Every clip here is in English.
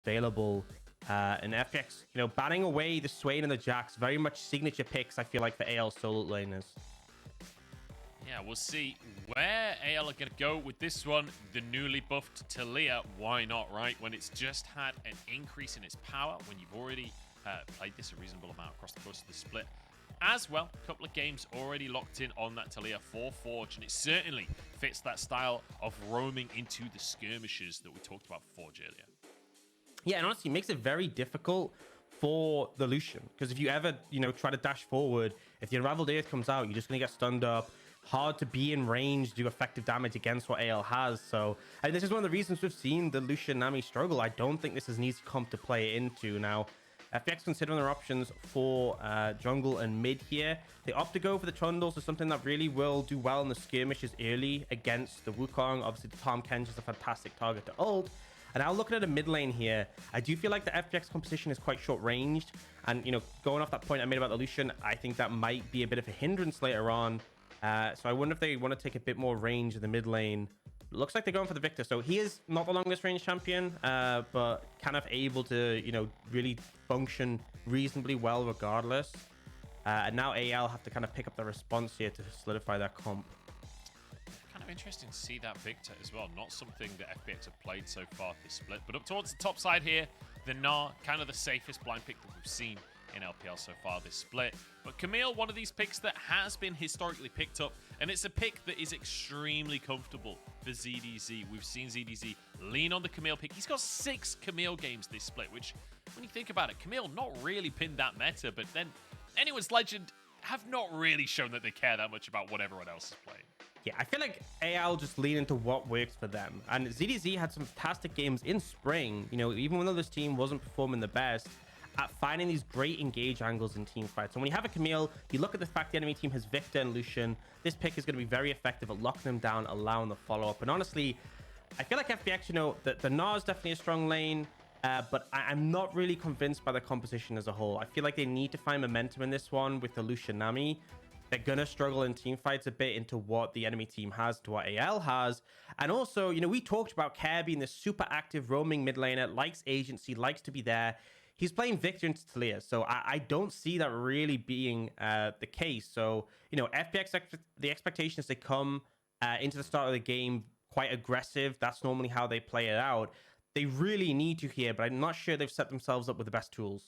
available. And FPX, batting away the Swain and the Jax, very much signature picks, I feel like, for AL solo laners. Yeah, we'll see where AL are going to go with this one. The newly buffed Talia, why not, right? When it's just had an increase in its power, when you've already played this a reasonable amount across the course of the split. As well, a couple of games already locked in on that Talia for Forge, and it certainly fits that style of roaming into the skirmishes that we talked about for Forge earlier. Yeah, and honestly, it makes it very difficult for the Lucian, because if you ever, try to dash forward, if the Unraveled Earth comes out, you're just going to get stunned up. Hard to be in range, do effective damage against what AL has. So, and this is one of the reasons we've seen the Lucian Nami struggle. I don't think this is an easy comp to play into. Now, FPX considering their options for jungle and mid here. They opt to go for the Trundles as something that really will do well in the skirmishes early against the Wukong. Obviously, the Tahm Kench is a fantastic target to ult. And now looking at a mid lane here, I do feel like the FPX composition is quite short ranged. And, going off that point I made about the Lucian, I think that might be a bit of a hindrance later on. So I wonder if they want to take a bit more range in the mid lane. Looks like they're going for the Victor. So he is not the longest range champion, but kind of able to, really function reasonably well regardless. And now AL have to kind of pick up the response here to solidify their comp. Kind of interesting to see that Victor as well. Not something that FPX have played so far this split. But up towards the top side here, the Gnar, kind of the safest blind pick that we've seen in LPL so far this split. But Camille, one of these picks that has been historically picked up, and it's a pick that is extremely comfortable for ZDZ. We've seen ZDZ lean on the Camille pick. He's got 6 Camille games this split, which, when you think about it, Camille not really pinned that meta, but then anyone's Legend have not really shown that they care that much about what everyone else is playing. Yeah, I feel like AL just lean into what works for them. And ZDZ had some fantastic games in spring, even though this team wasn't performing the best, at finding these great engage angles in team fights. So when you have a Camille, you look at the fact the enemy team has Victor and Lucian. This pick is going to be very effective at locking them down, allowing the follow-up. And honestly, I feel like FPX, the Gnar is definitely a strong lane, but I'm not really convinced by the composition as a whole. I feel like they need to find momentum in this one with the Lucian Nami. They're going to struggle in team fights a bit into what the enemy team has to what AL has. And also, we talked about Care being this super active roaming mid laner, likes agency, likes to be there. He's playing Victor into Talia, so I don't see that really being the case. So, FPX, the expectation is they come into the start of the game quite aggressive. That's normally how they play it out. They really need to here, but I'm not sure they've set themselves up with the best tools.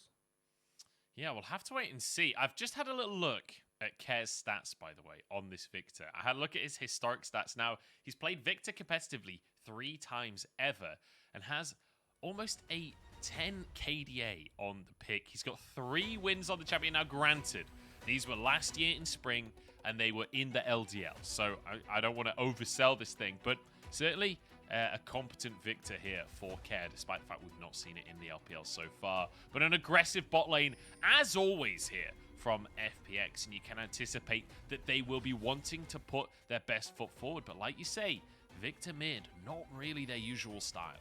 Yeah, we'll have to wait and see. I've just had a little look at Care's stats, by the way, on this Victor. I had a look at his historic stats. Now, he's played Victor competitively 3 times ever and has almost a 10 KDA on the pick. He's got 3 wins on the champion. Now, granted, these were last year in spring and they were in the LDL. So I don't want to oversell this thing, but certainly a competent Victor here for Care, despite the fact we've not seen it in the LPL so far. But an aggressive bot lane, as always here from FPX, and you can anticipate that they will be wanting to put their best foot forward. But like you say, Victor mid, not really their usual style.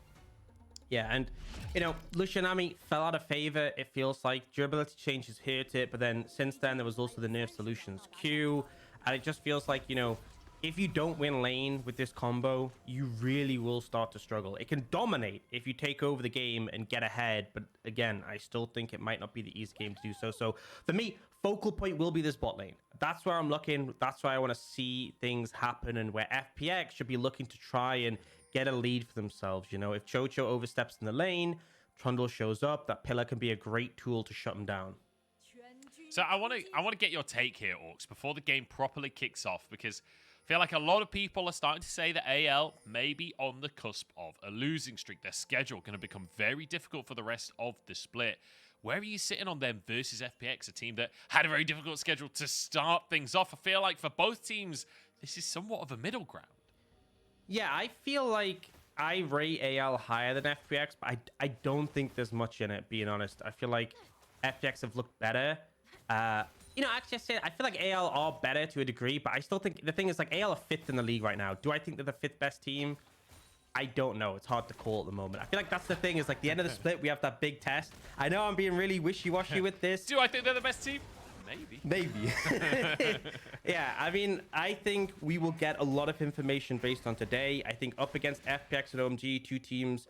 Yeah, and, Lucian Nami fell out of favor, it feels like. Durability changes hurt it, but then since then, there was also the nerf solutions Q, and it just feels like, if you don't win lane with this combo, you really will start to struggle. It can dominate if you take over the game and get ahead, but again, I still think it might not be the easy game to do so. So for me, focal point will be this bot lane. That's where I'm looking. That's where I want to see things happen, and where FPX should be looking to try and get a lead for themselves. If Chocho oversteps in the lane, Trundle shows up, that pillar can be a great tool to shut him down. So I want to get your take here, Orcs, before the game properly kicks off, because I feel like a lot of people are starting to say that AL may be on the cusp of a losing streak. Their schedule going to become very difficult for the rest of the split. Where are you sitting on them versus FPX, a team that had a very difficult schedule to start things off? I feel like for both teams, this is somewhat of a middle ground. Yeah, I feel like I rate AL higher than FPX, but I don't think there's much in it, being honest. I feel like FPX have looked better. Actually, I feel like AL are better to a degree, but I still think the thing is, like, AL are 5th in the league right now. Do I think they're the 5th best team? I don't know. It's hard to call at the moment. I feel like that's the thing, is like the end of the split, we have that big test. I know I'm being really wishy-washy with this. Do I think they're the best team? Maybe. Yeah, I mean, I think we will get a lot of information based on today. I think up against FPX and OMG, 2 teams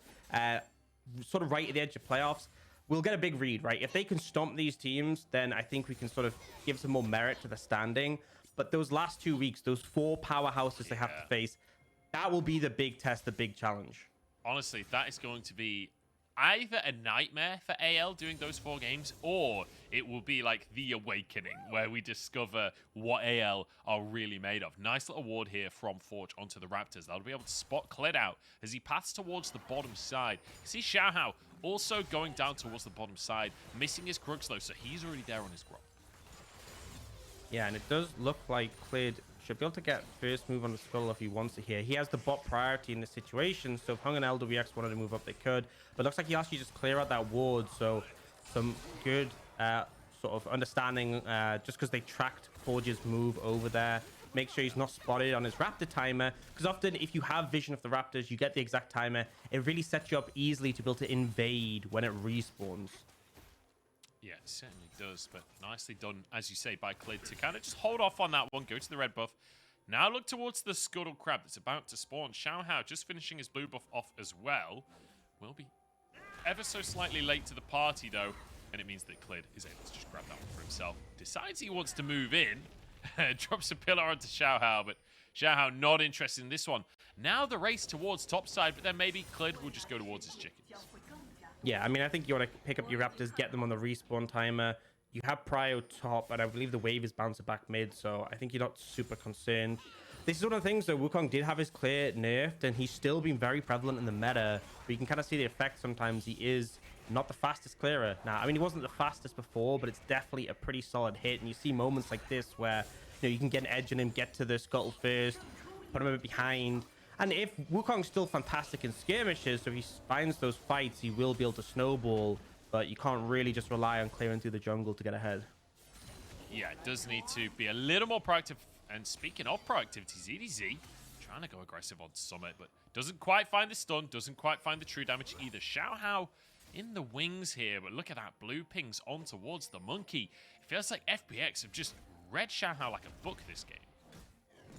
sort of right at the edge of playoffs, we'll get a big read, right? If they can stomp these teams, then I think we can sort of give some more merit to the standing. But those last 2 weeks, those 4 powerhouses they have to face, that will be the big test, the big challenge. Honestly, that is going to be either a nightmare for AL doing those 4 games, or it will be like the awakening where we discover what AL are really made of. Nice little ward here from Forge onto the Raptors. That'll be able to spot Kled out as he paths towards the bottom side. See Xiaohao also going down towards the bottom side, missing his Krugs though, so he's already there on his Grok. Yeah, and it does look like Klid should be able to get first move on the Skull if he wants it here. He has the bot priority in this situation, so if Hung and LWX wanted to move up, they could. But it looks like he actually just clear out that ward, so some good sort of understanding just because they tracked Forge's move over there. Make sure he's not spotted on his Raptor timer, because often if you have vision of the Raptors, you get the exact timer. It really sets you up easily to be able to invade when it respawns. Yeah, it certainly does, but nicely done, as you say, by Klid to kind of just hold off on that one, go to the red buff. Now look towards the Scuttle Crab that's about to spawn. Xiaohao just finishing his blue buff off as well. Will be ever so slightly late to the party, though, and it means that Klid is able to just grab that one for himself. Decides he wants to move in, drops a pillar onto Xiaohao, but Xiaohao not interested in this one. Now the race towards topside, but then maybe Klid will just go towards his chickens. Yeah, I mean, I think you want to pick up your Raptors, get them on the respawn timer. You have Prio top, and I believe the wave is bouncing back mid, so I think you're not super concerned. This is one of the things, though. Wukong did have his clear nerfed, and he's still been very prevalent in the meta. But you can kind of see the effect sometimes. He is not the fastest clearer. Now, I mean, he wasn't the fastest before, but it's definitely a pretty solid hit. And you see moments like this where, you know, you can get an edge on him, get to the Scuttle first, put him a bit behind. And if Wukong's still fantastic in skirmishes, so if he finds those fights, he will be able to snowball. But you can't really just rely on clearing through the jungle to get ahead. Yeah, it does need to be a little more proactive. And speaking of proactivity, ZDZ trying to go aggressive on Summit, but doesn't quite find the stun, doesn't quite find the true damage either. Xiaohao in the wings here, but look at that. Blue pings on towards the monkey. It feels like FPX have just read Xiaohao like a book this game.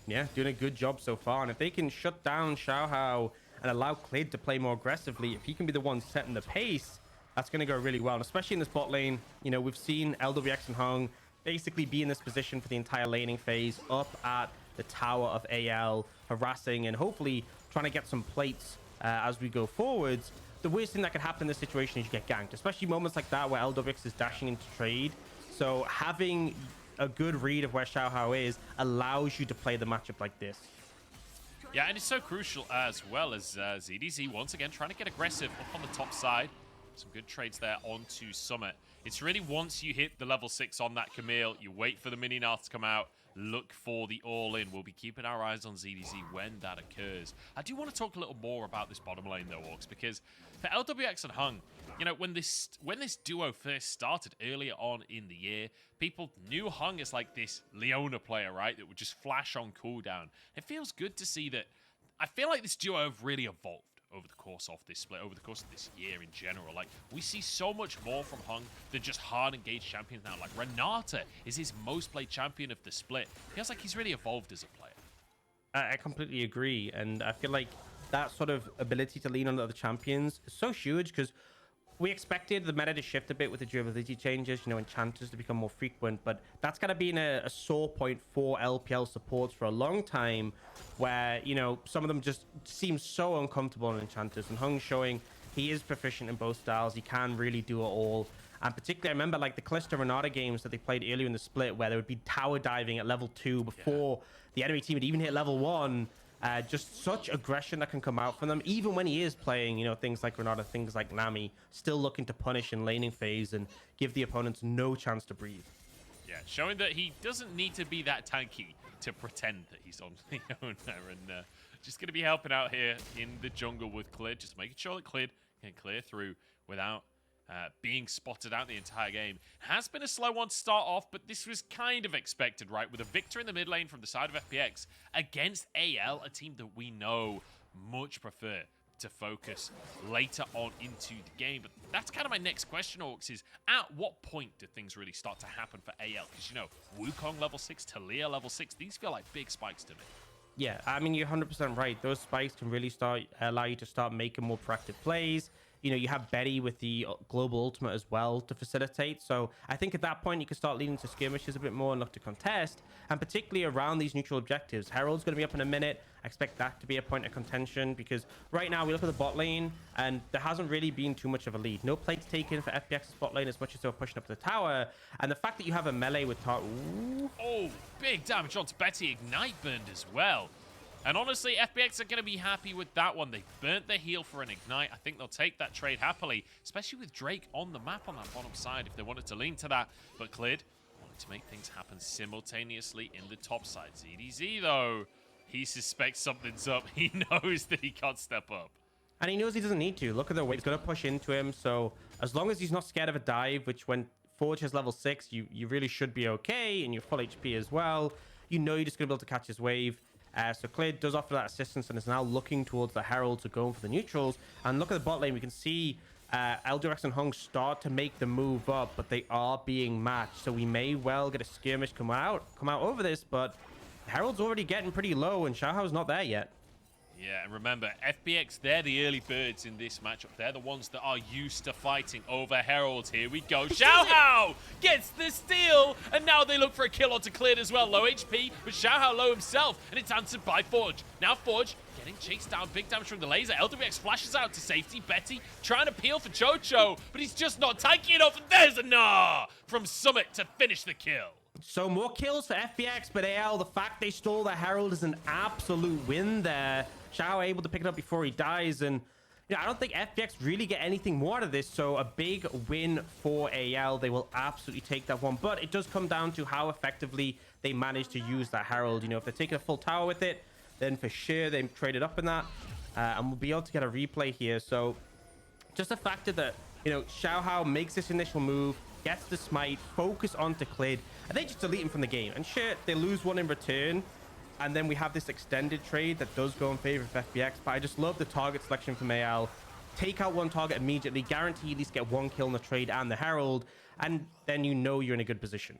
Yeah, doing a good job so far. And if they can shut down Xiaohao and allow Klid to play more aggressively, if he can be the one setting the pace, that's going to go really well. And especially in this bot lane, you know, we've seen LWX and Hung basically be in this position for the entire laning phase, up at the tower of AL, harassing and hopefully trying to get some plates as we go forwards. The worst thing that could happen in this situation is you get ganked, especially moments like that where LWX is dashing into trade. So having a good read of where Xiaohao is allows you to play the matchup like this. Yeah, and it's so crucial as well as ZDZ once again trying to get aggressive up on the top side. Some good trades there onto Summit. It's really once you hit the level 6 on that Camille, you wait for the mini Nath to come out, look for the all-in. We'll be keeping our eyes on ZDZ when that occurs. I do want to talk a little more about this bottom lane though, Orcs, because for LWX and Hung, you know, when this duo first started earlier on in the year, people knew Hung as like this Leona player, right, that would just flash on cooldown. It feels good to see that. I feel like this duo have really evolved over the course of this split, over the course of this year in general. Like, we see so much more from Hung than just hard engaged champions now. Like, Renata is his most played champion of the split. Feels like he's really evolved as a player. I completely agree, and I feel like that sort of ability to lean on other champions is so huge, because we expected the meta to shift a bit with the durability changes, you know, enchanters to become more frequent, but that's going to be a sore point for LPL supports for a long time, where, you know, some of them just seem so uncomfortable on enchanters, and Hung showing he is proficient in both styles. He can really do it all. And particularly, I remember like the Callisto Renata games that they played earlier in the split, where they would be tower diving at level 2 before the enemy team would even hit level 1. Just such aggression that can come out from them, even when he is playing, you know, things like Renata, things like Nami, still looking to punish in laning phase and give the opponents no chance to breathe. Yeah, showing that he doesn't need to be that tanky to pretend that he's on Leona, and just going to be helping out here in the jungle with Klid, just making sure that Klid can clear through without being spotted out the entire game. Has been a slow one to start off, but this was kind of expected, right? With a victor in the mid lane from the side of FPX against AL, a team that we know much prefer to focus later on into the game. But that's kind of my next question, Orcs, is at what point do things really start to happen for AL? Because, you know, Wukong level 6, Talia level 6, these feel like big spikes to me. Yeah, I mean, you're 100% right. Those spikes can really allow you to start making more proactive plays. you know, you have Betty with the global ultimate as well to facilitate. So I think at that point you can start leading to skirmishes a bit more and look to contest, and particularly around these neutral objectives. Herald's going to be up in a minute. I expect that to be a point of contention, because right now we look at the bot lane and there hasn't really been too much of a lead. No plates taken for FPX's bot lane as much as they were pushing up the tower, and the fact that you have a melee with Oh, big damage onto Betty. Ignite burned as well. And honestly, FPX are going to be happy with that one. They burnt their heal for an Ignite. I think they'll take that trade happily, especially with Drake on the map on that bottom side if they wanted to lean to that. But Clid wanted to make things happen simultaneously in the top side. ZDZ, though, he suspects something's up. He knows that he can't step up. And he knows he doesn't need to. Look at the way he's going to push into him. So as long as he's not scared of a dive, which when Forge has level 6, you really should be okay, and you're full HP as well. You know you're just going to be able to catch his wave. So Clid does offer that assistance and is now looking towards the Herald to go for the neutrals. And look at the bot lane. We can see LDRX and Hung start to make the move up, but they are being matched. So we may well get a skirmish come out over this, but Herald's already getting pretty low and Xiaohao's not there yet. Yeah, and remember, FPX, they're the early birds in this matchup. They're the ones that are used to fighting over Heralds. Here we go. Xiaohao gets the steal, and now they look for a kill onto Clid as well. Low HP, but Xiaohao low himself, and it's answered by Forge. Now Forge getting chased down. Big damage from the laser. LWX flashes out to safety. Betty trying to peel for Chocho, but he's just not tanky enough, and there's a Nah from Summit to finish the kill. So more kills for FPX, but AL, the fact they stole the Herald is an absolute win there. Xiao able to pick it up before he dies, and you know, I don't think FPX really get anything more out of this, so a big win for AL. They will absolutely take that one, but it does come down to how effectively they manage to use that Herald. You know, if they're taking a full tower with it, then for sure they traded up in that, and we'll be able to get a replay here. So just the fact that, you know, Xiaohao makes this initial move, gets the smite, focus onto Clid, and they just delete him from the game. And shit, they lose one in return. And then we have this extended trade that does go in favor of FPX. But I just love the target selection from AL. Take out one target immediately, guarantee at least get one kill in the trade and the Herald. And then you know you're in a good position.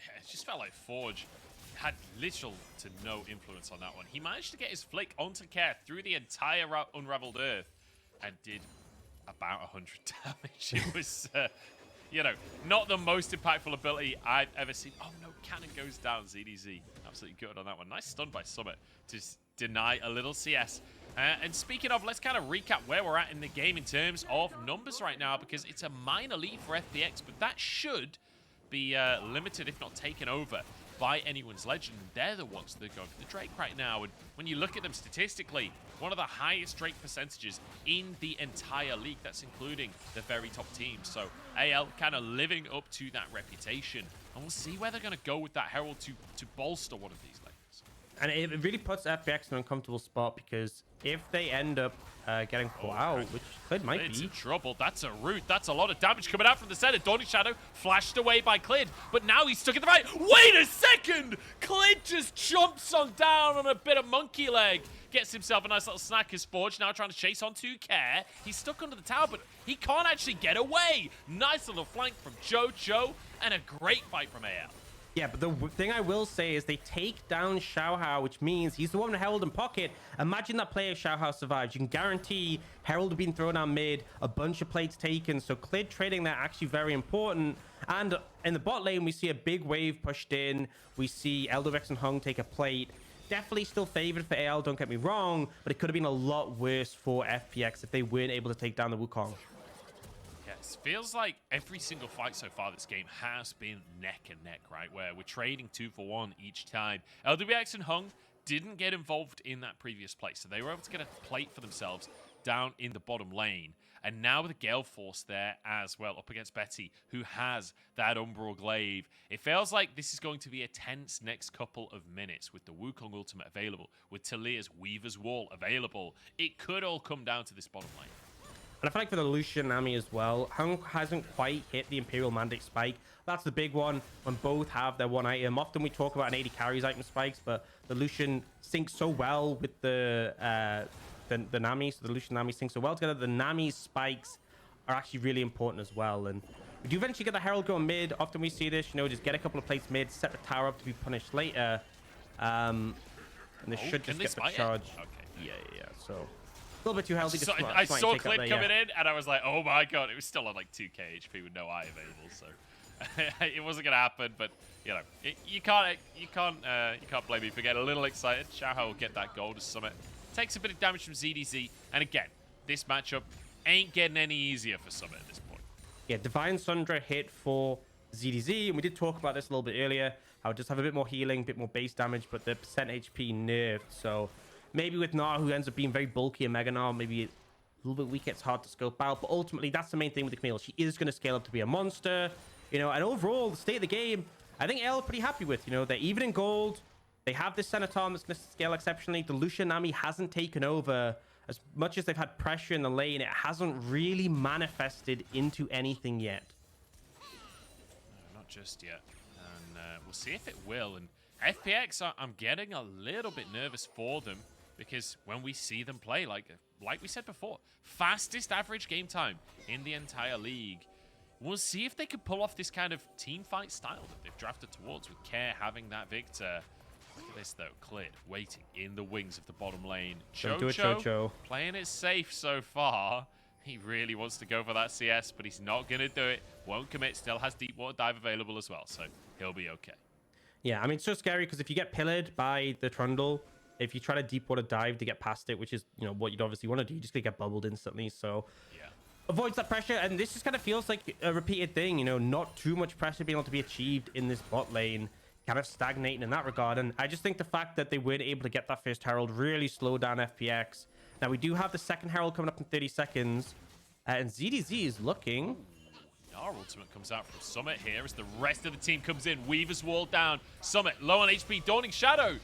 Yeah, it just felt like Forge had little to no influence on that one. He managed to get his flick onto Care through the entire Unraveled Earth and did about 100 damage. It was... you know, not the most impactful ability I've ever seen. Oh no, cannon goes down. ZDZ absolutely good on that one. Nice stun by Summit to deny a little CS. And speaking of, let's kind of recap where we're at in the game in terms of numbers right now, because it's a minor lead for FPX, but that should be limited, if not taken over, by anyone's legend. They're the ones that are going for the Drake right now. And when you look at them statistically, one of the highest Drake percentages in the entire league. That's including the very top teams. So AL kind of living up to that reputation. And we'll see where they're going to go with that Herald to bolster one of these lanes. And it really puts FPX in an uncomfortable spot, because if they end up getting caught out, which Clid might Clid's be. in trouble. That's a root. That's a lot of damage coming out from the center. Dawning Shadow flashed away by Clid, but now he's stuck in the right. Wait a second! Clid just jumps on down on a bit of monkey leg. Gets himself a nice little snack as Forge now trying to chase onto Care. He's stuck under the tower, but he can't actually get away. Nice little flank from Chocho, and a great fight from AL. Yeah, but the thing I will say is they take down Xiaohao, which means he's the one with Herald in pocket. Imagine that play if Xiaohao survives. You can guarantee Herald have been thrown out mid, a bunch of plates taken. So Clid trading that actually very important. And in the bot lane, we see a big wave pushed in. We see LWX and Hung take a plate. Definitely still favored for AL, don't get me wrong, but it could have been a lot worse for FPX if they weren't able to take down the Wukong. Yes, feels like every single fight so far this game has been neck and neck, right? Where we're trading 2 for 1 each time. LWX and Hung didn't get involved in that previous play, so they were able to get a plate for themselves down in the bottom lane. And now with the Gale Force there as well, up against Betty, who has that Umbral Glaive. It feels like this is going to be a tense next couple of minutes with the Wukong Ultimate available, with Talia's Weaver's Wall available. It could all come down to this bottom lane. And I feel like for the Lucian Nami as well, Hung hasn't quite hit the Imperial Mandate spike. That's the big one when both have their one item. Often we talk about an 80 carries item spikes, but the Lucian syncs so well with the Nami. So the Lucian Nami syncs so well together. The Nami spikes are actually really important as well. And we do eventually get the Herald going mid. Often we see this, you know, just get a couple of plates mid, set the tower up to be punished later. And they should just get the charge. Okay. Yeah. So little bit too healthy. So, I saw Clip coming in, and I was like, oh my god, it was still on like 2k HP with no eye available, so it wasn't gonna happen. But you know, you can't blame me for getting a little excited. Xiaohao will get that gold as Summit. Takes a bit of damage from ZDZ, and again, this matchup ain't getting any easier for Summit at this point. Yeah, Divine Sundra hit for ZDZ, and we did talk about this a little bit earlier. How it just have a bit more healing, a bit more base damage, but the percent HP nerfed. So maybe with Gnar, who ends up being very bulky and Mega Gnar, maybe a little bit weak, it's hard to scope out. But ultimately, that's the main thing with the Camille. She is going to scale up to be a monster, you know. And overall, the state of the game, I think AL are pretty happy with. You know, they're even in gold. They have this Centaur that's going to scale exceptionally. The Lucian Nami hasn't taken over. As much as they've had pressure in the lane, it hasn't really manifested into anything yet. No, not just yet. And we'll see if it will. And FPX, I'm getting a little bit nervous for them because when we see them play, like we said before, fastest average game time in the entire league. We'll see if they can pull off this kind of team fight style that they've drafted towards with Care having that Victor. Look at this, though. Cleared, waiting in the wings of the bottom lane. Chocho playing it safe so far. He really wants to go for that CS, but he's not going to do it. Won't commit. Still has Deep Water Dive available as well, so he'll be okay. Yeah, I mean, it's so scary because if you get pillared by the Trundle, if you try to Deep Water Dive to get past it, which is, you know, what you'd obviously want to do, you're just going to get bubbled instantly. So yeah, avoids that pressure. And this just kind of feels like a repeated thing, you know, not too much pressure being able to be achieved in this bot lane. Kind of stagnating in that regard. And I just think the fact that they weren't able to get that first Herald really slowed down FPX. Now we do have the second Herald coming up in 30 seconds. And ZDZ is looking. Our ultimate comes out from Summit here as the rest of the team comes in. Weaver's wall down. Summit low on HP, Dawning Shadow.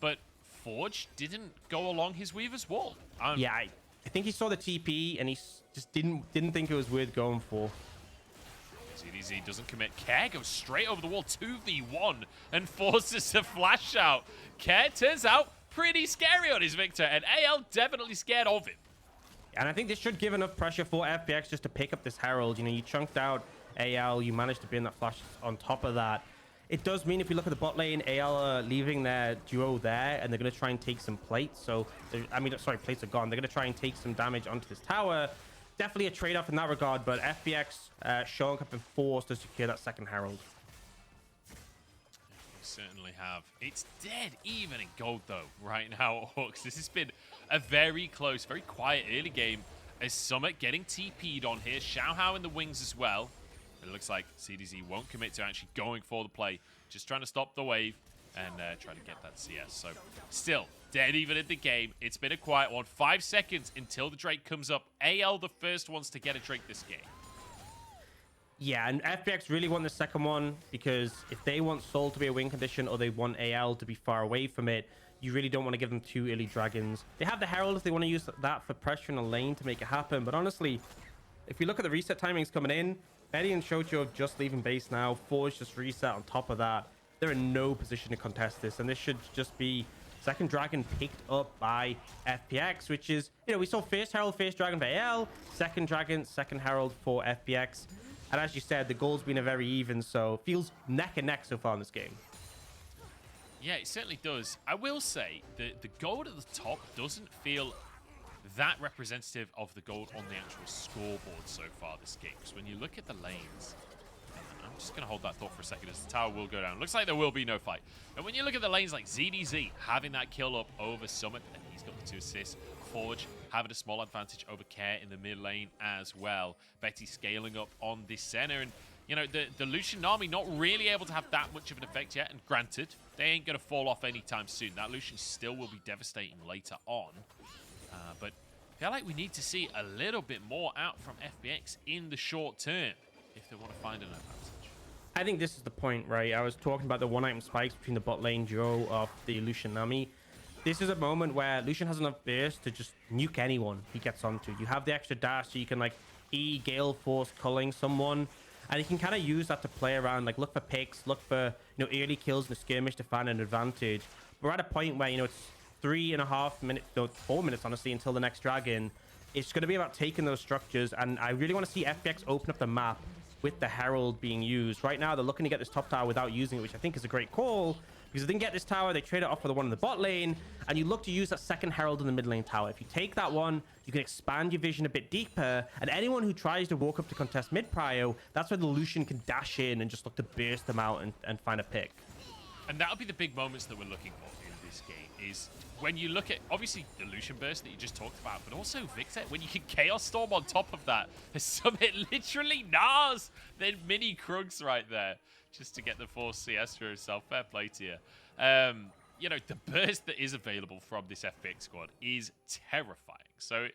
But Forge didn't go along his Weaver's wall. Yeah, I think he saw the TP and he just didn't think it was worth going for. ZDZ doesn't commit. Care goes straight over the wall, 2v1, and forces a flash out. Care turns out pretty scary on his Victor, and AL definitely scared of him. And I think this should give enough pressure for FPX just to pick up this Herald. You know, you chunked out AL, you managed to burn that flash on top of that. It does mean if you look at the bot lane, AL are leaving their duo there, and they're going to try and take some plates. So, I mean, sorry, plates are gone. They're going to try and take some damage onto this tower. Definitely a trade-off in that regard, but FPX showing up in force to secure that second Herald. We certainly have. It's dead even in gold, though, right now at Hawks. This has been a very close, very quiet early game as Summit getting TP'd on here. Xiaohao in the wings as well. It looks like CDZ won't commit to actually going for the play, just trying to stop the wave and try to get that CS. So still dead even in the game. It's been a quiet one. 5 seconds until the Drake comes up. AL the first ones to get a Drake this game. Yeah, and FPX really want the second one because if they want Soul to be a win condition or they want AL to be far away from it, you really don't want to give them 2 early dragons. They have the Herald if they want to use that for pressure in the lane to make it happen. But honestly, if we look at the reset timings coming in, Betty and Shocho just leaving base now. Forge just reset on top of that. They're in no position to contest this, and this should just be second dragon picked up by FPX, which is, you know, we saw first Herald, first dragon for AL, second dragon, second Herald for FPX. And as you said, the goal's been a very even, so feels neck and neck so far in this game. Yeah, it certainly does. I will say that the gold at the top doesn't feel that representative of the gold on the actual scoreboard so far this game. So when you look at the lanes, I'm just going to hold that thought for a second as the tower will go down. Looks like there will be no fight. And when you look at the lanes like ZDZ having that kill up over Summit, and he's got the 2 assists. Forge having a small advantage over Care in the mid lane as well. Betty scaling up on this center. And, you know, the Lucian Nami not really able to have that much of an effect yet. And granted, they ain't going to fall off anytime soon. That Lucian still will be devastating later on. But I feel like we need to see a little bit more out from FPX in the short term if they want to find an advantage. I think this is the point, right? I was talking about the one-item spikes between the bot lane duo of the Lucian Nami. This is a moment where Lucian has enough burst to just nuke anyone he gets onto. You have the extra dash, so you can, like, Gale Force culling someone, and you can kind of use that to play around, like, look for picks, look for, you know, early kills in the skirmish to find an advantage. We're at a point where, you know, it's 3.5 minutes, no, 4 minutes, honestly, until the next dragon. It's going to be about taking those structures, and I really want to see FPX open up the map with the Herald being used. Right now, they're looking to get this top tower without using it, which I think is a great call, Because they didn't get this tower, they trade it off for the one in the bot lane, and you look to use that second herald in the mid lane tower. If you take that one, you can expand your vision a bit deeper, and anyone who tries to walk up to contest mid prio, that's where the Lucian can dash in and just look to burst them out and find a pick. And that'll be the big moments that we're looking for in this game, is when you look at, obviously, the Lucian burst that you just talked about, but also Victor, when you can Chaos Storm on top of that, Summit literally nars then mini Krugs right there, just to get the 4 CS for himself. Fair play to you. You know, the burst that is available from this FPX squad is terrifying. So,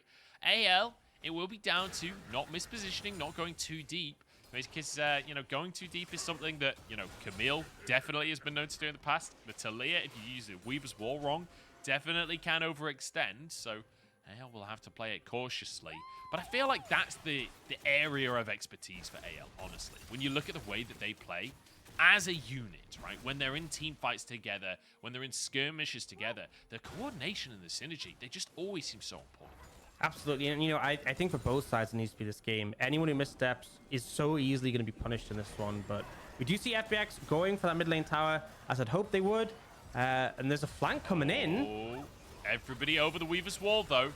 AL, it will be down to not mispositioning, not going too deep, because, you know, going too deep is something that, you know, Camille definitely has been known to do in the past. But Talia, if you use the Weaver's Wall wrong, definitely can overextend. So AL will have to play it cautiously. But I feel like that's the area of expertise for AL, honestly. When you look at the way that they play as a unit, right? When they're in team fights together, when they're in skirmishes together, the coordination and the synergy, they just always seem so important. Absolutely, and you know, I think for both sides it needs to be this game. Anyone who missteps is so easily going to be punished in this one, but we do see FPX going for that mid lane tower, as I'd hoped they would. And there's a flank coming in. Everybody over the Weaver's Wall, though,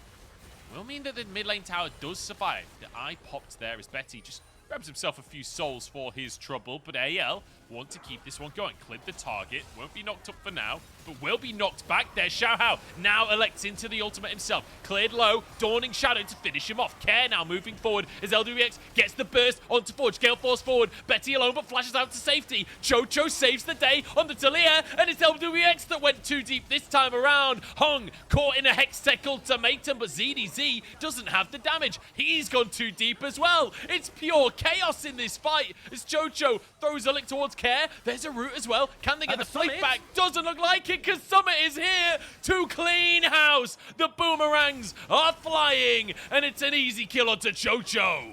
will mean that the mid lane tower does survive. The eye popped there as Betty just grabs himself a few souls for his trouble, but AL want to keep this one going. Clip the target, won't be knocked up for now, but will be knocked back there. Xiaohao now elects into the ultimate himself. Cleared low, Dawning Shadow to finish him off. Care now moving forward as LWX gets the burst onto Forge. Gale Force forward, Betty alone but flashes out to safety. Chocho saves the day on the Talia, and it's LWX that went too deep this time around. Hung caught in a Hextech ultimatum, but ZDZ doesn't have the damage. He's gone too deep as well. It's pure chaos in this fight as Chocho throws a lick towards Care. There's a root as well. Can they get the fight back? Doesn't look like it, because Summit is here to clean house. The boomerangs are flying, and it's an easy kill onto Chocho.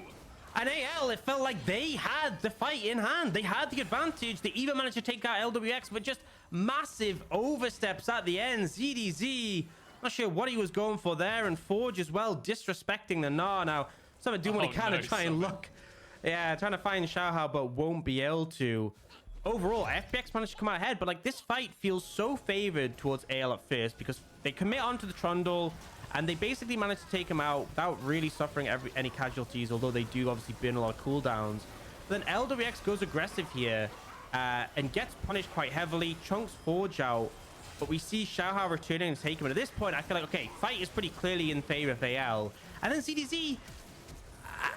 And AL, it felt like they had the fight in hand. They had the advantage. They even managed to take out LWX, but just massive oversteps at the end. ZDZ, not sure what he was going for there, and Forge as well, disrespecting the Gnar. Now, Summit doing what he can to try and look. Yeah, trying to find Xiaohao, but won't be able to. Overall, FPX managed to come out ahead, but like this fight feels so favored towards AL at first because they commit onto the Trundle and they basically manage to take him out without really suffering any casualties, although they do obviously burn a lot of cooldowns. Then LWX goes aggressive here and gets punished quite heavily, chunks Forge out, but we see Xiaohao returning and take him. And at this point, I feel like, okay, fight is pretty clearly in favor of AL. And then ZDZ,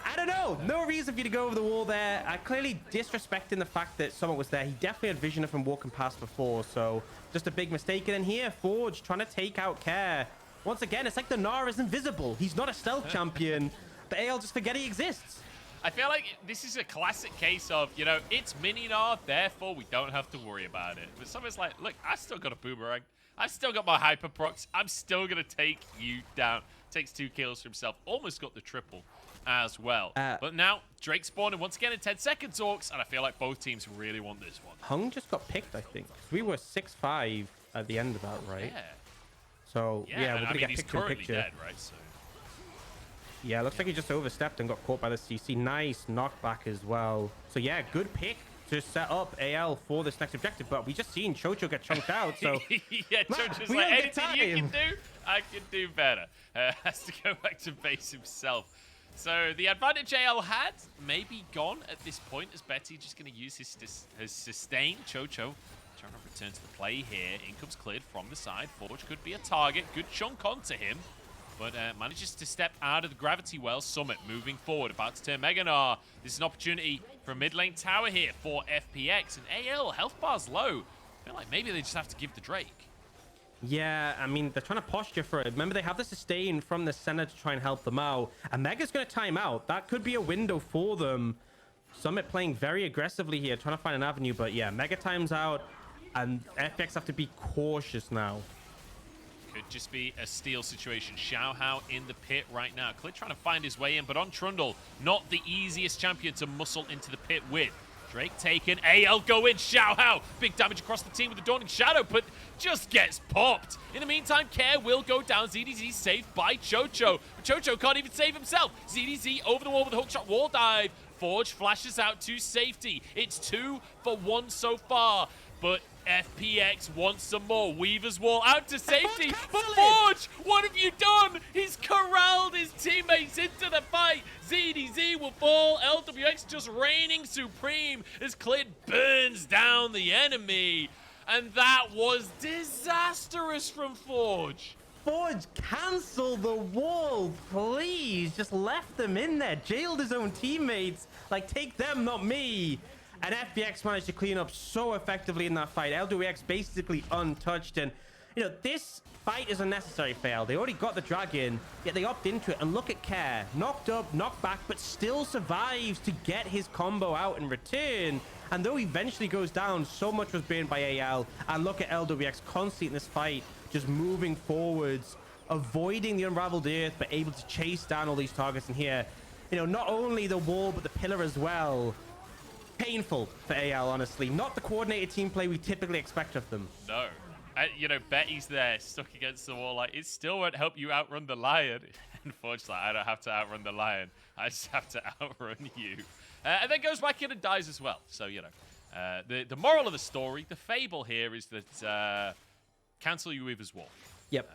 I don't know. No reason for you to go over the wall there. Clearly disrespecting the fact that Summit was there. He definitely had vision of him walking past before, so just a big mistake. And then here, Forge trying to take out Care. Once again, it's like the Gnar is invisible. He's not a stealth champion, but AL just forget he exists. I feel like this is a classic case of, you know, it's mini Gnar, therefore we don't have to worry about it. But Summit's like, look, I still got a boomerang. I've still got my hyper procs. I'm still going to take you down. Takes 2 kills for himself. Almost got the triple as well. But now, Drake spawning once again in 10 seconds, Orcs, and I feel like both teams really want this one. Hung just got picked, I think. We were 6-5 at the end of that, right? Yeah. So, yeah, we're going to get he's picture in currently picture. dead, right? So. Yeah, looks like he just overstepped and got caught by the CC. Nice knockback as well. So, yeah, good pick to set up AL for this next objective, but we just seen Chocho get chunked out, so... Yeah, Chocho's like, anything you can do, I can do better. Has to go back to base himself. So the advantage AL had may be gone at this point, as Betty just going to use his sustain. Chocho trying to return to the play here. Income's cleared from the side. Forge could be a target. Good chunk onto him, but manages to step out of the gravity well. Summit moving forward, about to turn Mega Gnar. This is an opportunity for a mid lane tower here for FPX, and AL health bar's low. I feel like maybe they just have to give the Drake. Yeah, I mean, they're trying to posture for it. Remember, they have the sustain from the center to try and help them out. And Mega's going to time out. That could be a window for them. Summit playing very aggressively here, trying to find an avenue. But yeah, Mega times out. And FPX have to be cautious now. Could just be a steal situation. Xiaohao in the pit right now. Clit trying to find his way in, but on Trundle, not the easiest champion to muscle into the pit with. Drake taken, AL go in, Xiaohao. Big damage across the team with the Dawning Shadow, but just gets popped. In the meantime, Care will go down. ZDZ saved by Chocho. But Chocho can't even save himself. ZDZ over the wall with a hookshot wall dive. Forge flashes out to safety. It's 2 for 1 so far. but FPX wants some more. Weaver's wall out to safety. But cancel it! Forge, what have you done? He's corralled his teammates into the fight. ZDZ will fall. LWX just reigning supreme as Clid burns down the enemy. And that was disastrous from Forge. Forge, cancel the wall, please. Just left them in there, jailed his own teammates. Like, take them, not me. And FPX managed to clean up so effectively in that fight. LWX basically untouched. And, you know, this fight is unnecessary fail. They already got the dragon, yet they opt into it. And look at Care. Knocked up, knocked back, but still survives to get his combo out in return. And though he eventually goes down, so much was burned by AL. And look at LWX constantly in this fight, just moving forwards, avoiding the Unraveled Earth, but able to chase down all these targets. And here, you know, not only the wall, but the pillar as well. Painful for AL, honestly. Not the coordinated team play we typically expect of them. No. You know, Betty's there, stuck against the wall. Like, it still won't help you outrun the lion. And Forge's like, I don't have to outrun the lion. I just have to outrun you. And then goes back in and dies as well. So, you know, the moral of the story, the fable here is that cancel your Weaver's wall. Yep.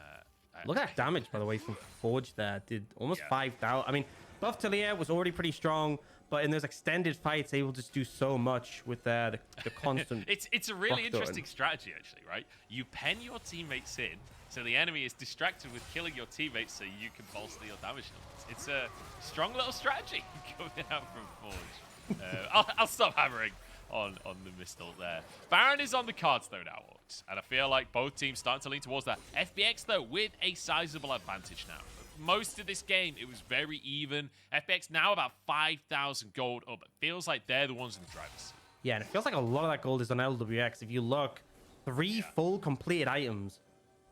Look at that damage, by the way, from Forge there. Did almost 5,000. I mean, buff Talia was already pretty strong, but in those extended fights, able to do so much with the constant. It's a really interesting strategy, actually, right? You pen your teammates in, so the enemy is distracted with killing your teammates, so you can bolster your damage numbers. It's a strong little strategy coming out from Forge. I'll stop hammering on the Mistle there. Baron is on the cards though now, Orcs, and I feel like both teams starting to lean towards that. FPX though with a sizable advantage now. Most of this game, it was very even. FPX now about 5,000 gold up. It feels like they're the ones in the driver's seat. Yeah, and it feels like a lot of that gold is on LWX. If you look, 3 full completed items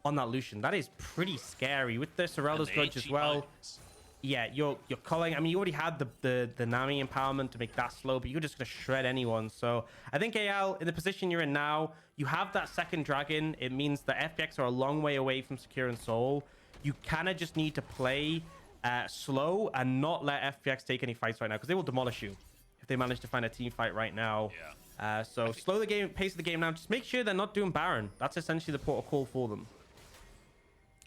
on that Lucian. That is pretty scary. With the Sorello's Grudge as well. Items. Yeah, you're culling. I mean, you already had the Nami empowerment to make that slow, but you're just going to shred anyone. So I think AL, in the position you're in now, you have that second dragon. It means that FPX are a long way away from Secure and Soul. You kind of just need to play slow and not let FPX take any fights right now, because they will demolish you if they manage to find a team fight right now. Yeah. So slow the game, pace of the game now. Just make sure they're not doing Baron. That's essentially the protocol for them.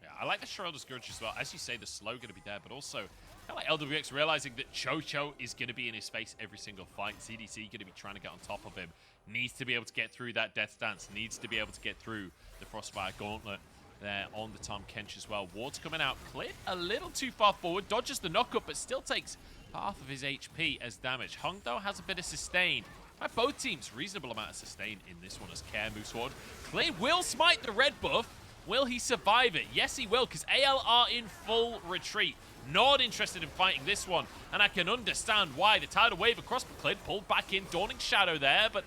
Yeah, I like the Schroeder's Grudge as well. As you say, the slow going to be there, but also I like LWX realizing that Cho is going to be in his face every single fight. CDC going to be trying to get on top of him. Needs to be able to get through that Death Dance. Needs to be able to get through the Frostfire Gauntlet. There on the Tom Kench as well. Ward's coming out. Clid a little too far forward. Dodges the knockup, but still takes half of his HP as damage. Hung, though, has a bit of sustain. By both teams, reasonable amount of sustain in this one as Care moves forward. Clid will smite the red buff. Will he survive it? Yes, he will, because AL are in full retreat. Not interested in fighting this one, and I can understand why. The tidal wave across Clid pulled back in. Dawning Shadow there, but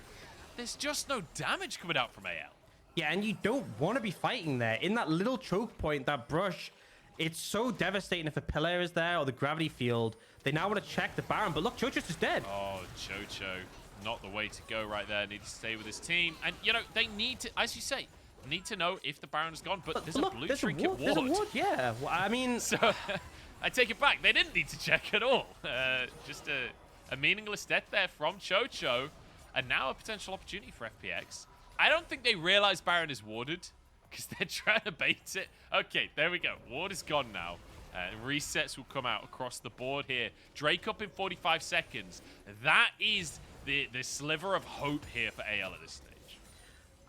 there's just no damage coming out from AL. Yeah, and you don't want to be fighting there. In that little choke point, that brush, it's so devastating if a pillar is there or the gravity field. They now want to check the Baron, but look, Chocho's just dead. Oh, Chocho, not the way to go right there. Need to stay with his team. And, you know, they need to, as you say, need to know if the Baron is gone. But there's look, a blue there's trinket ward. There's a ward, yeah. Well, I mean... So, I take it back. They didn't need to check at all. Just a meaningless death there from Chocho. And now a potential opportunity for FPX. I don't think they realize Baron is warded because they're trying to bait it. Okay, there we go. Ward is gone now. Resets will come out across the board here. Drake up in 45 seconds. That is the sliver of hope here for AL at this stage.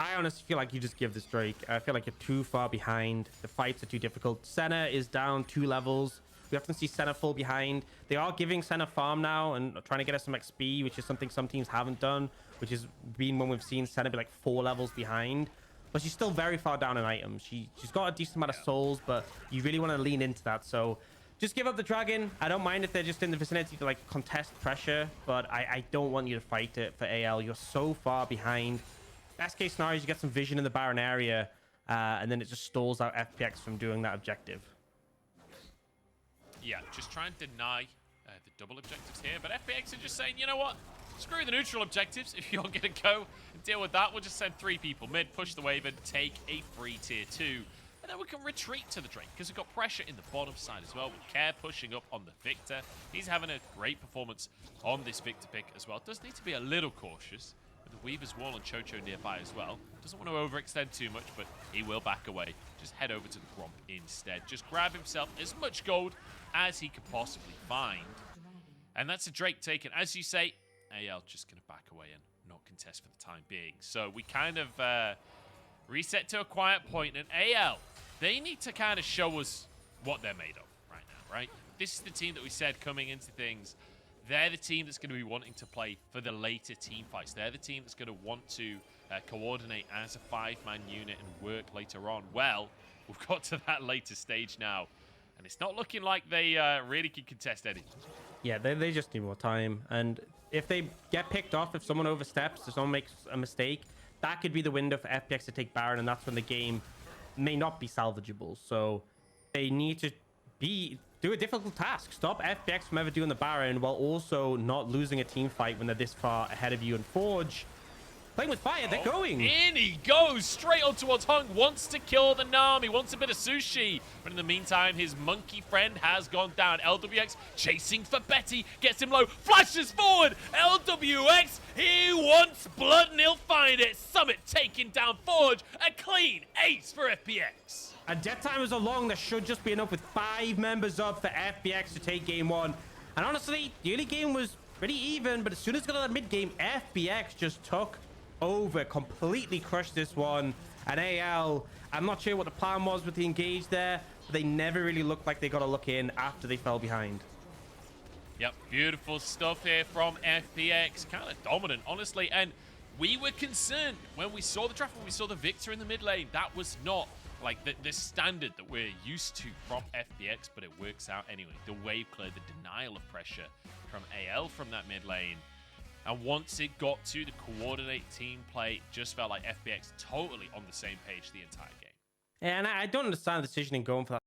I honestly feel like you just give this Drake. I feel like you're too far behind. The fights are too difficult. Senna is down 2 levels. We often see Senna fall behind. They are giving Senna farm now and trying to get us some XP, which is something some teams haven't done, which has been when we've seen Senna be like 4 levels behind. But she's still very far down in items. She's got a decent amount of souls, but you really want to lean into that. So just give up the dragon. I don't mind if they're just in the vicinity to like contest pressure, but I don't want you to fight it for AL. You're so far behind. Best case scenario is you get some vision in the Baron area, and then it just stalls out FPX from doing that objective. Yeah, just try and deny the double objectives here. But FPX are just saying, you know what? Screw the neutral objectives. If you're going to go and deal with that, we'll just send 3 people mid, push the wave, and take a free tier 2. And then we can retreat to the Drake, because we've got pressure in the bottom side as well, with Care pushing up on the Victor. He's having a great performance on this Victor pick as well. Does need to be a little cautious. with the Weaver's Wall and Chocho nearby as well. Doesn't want to overextend too much, but he will back away. Just head over to the Gromp instead. Just grab himself as much gold as he could possibly find. And that's a Drake taken. As you say, AL just going to back away and not contest for the time being. So we kind of reset to a quiet point, and AL, they need to kind of show us what they're made of right now, right? This is the team that we said coming into things. They're the team that's going to be wanting to play for the later team fights. They're the team that's going to want to coordinate as a 5-man unit and work later on. Well, we've got to that later stage now, and it's not looking like they really can contest anything. Yeah, they just need more time. And if they get picked off, if someone oversteps, if someone makes a mistake, that could be the window for FPX to take Baron, and that's when the game may not be salvageable. So they need to do a difficult task. Stop FPX from ever doing the Baron while also not losing a team fight when they're this far ahead of you. And Forge, playing with fire, they're going. In he goes, straight on towards Hung. Wants to kill the Nami, wants a bit of sushi. But in the meantime, his monkey friend has gone down. LWX chasing for Betty, gets him low, flashes forward. LWX, he wants blood and he'll find it. Summit taking down Forge. A clean ace for FPX. And death timers are long. There should just be enough with 5 members up for FPX to take game 1. And honestly, the early game was pretty even, but as soon as it got to that mid game, FPX just took over, completely crushed this one. And AL, I'm not sure what the plan was with the engage there, but they never really looked like they got a look in after they fell behind. Yep, beautiful stuff here from FPX. Kind of dominant, honestly. And we were concerned when we saw the draft, when we saw the Victor in the mid lane. That was not like the standard that we're used to from FPX, but it works out anyway. The wave clear, the denial of pressure from AL from that mid lane. And once it got to the coordinate team play, just felt like FPX totally on the same page the entire game. And I don't understand the decision in going for that